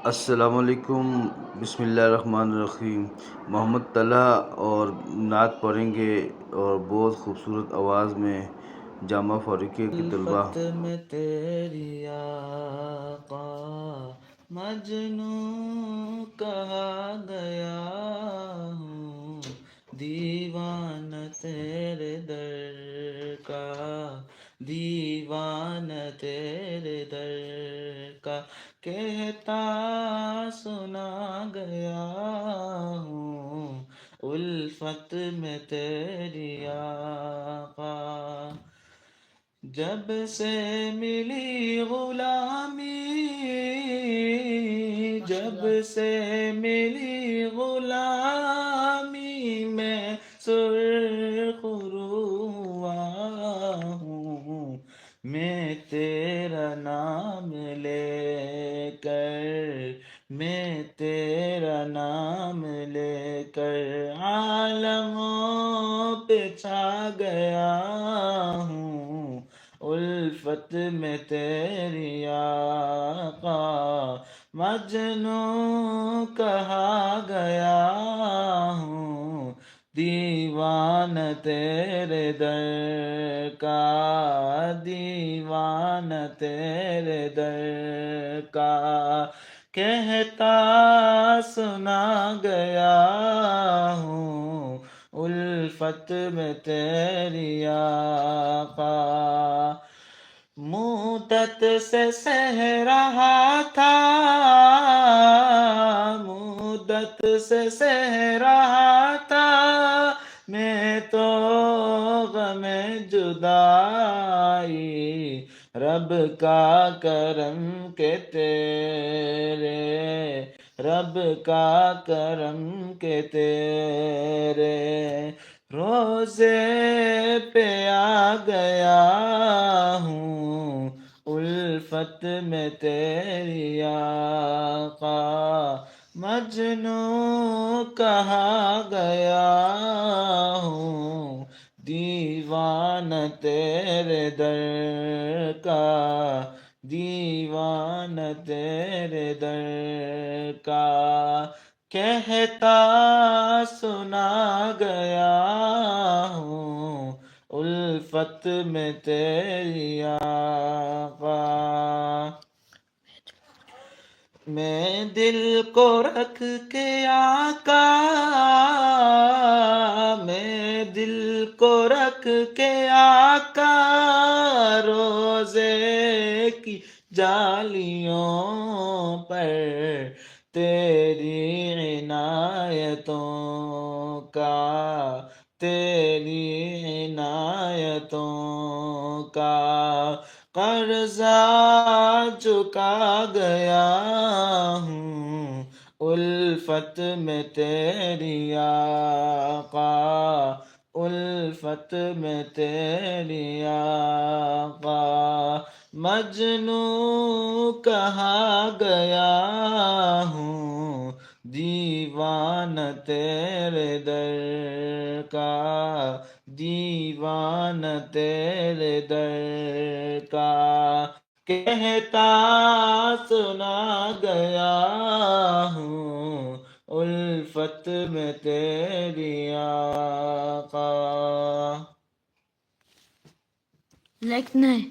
السلام علیکم۔ بسم اللہ الرحمن الرحیم۔ محمد طلحہ اور نعت پڑھیں گے اور بہت خوبصورت آواز میں جامعہ فاروقیہ کی طلبہ۔ الفت میں تیری آقا مجنوں کہا گیا ہوں، دیوانہ تیرے در کا، دیوانہ تیرے در کا، کہتا سنا گیا ہوں، الفت میں تیری آقا۔ جب سے ملی غلامی، جب سے ملی غلامی، میں سرخ رو ہوا ہوں، میں تیرا نام لے کر، میں تیرا نام لے کر عالموں پہ چھا گیا ہوں، الفت میں تیری آقا مجنوں کہا گیا ہوں، دیوانہ تیرے در کا، دیوانہ تیرے در کا، کہتا سنا گیا ہوں، الفت میں تیری آقا۔ مدت سے سہ رہا تھا، مدت سے سہ رہا تھا میں تو غم جدائی، رب کا کرم کہ تیرے، رب کا کرم کہ تیرے روزے پہ آ گیا ہوں، الفت میں تیری آقا مجنوں کہا گیا ہوں، دیوانہ تیرے در کا، دیوانہ تیرے در کا، کہتا سنا گیا ہوں، الفت میں تیری آقا۔ میں دل کو رکھ کے آقا، میں دل کو رکھ کے آقا، روزے کی جالیوں پر تیری عنایتوں کا، تیری عنایتوں کا قرضہ چکا گیا ہوں، الفت میں تیری آقا، الفت میں تیری آقا، مجنوں کہا گیا ہوں، دیوانہ تیرے در کا، دیوانہ تیرے در کا، کہتا سنا گیا ہوں، الفت میں تیری آقا۔ لکھنا ہے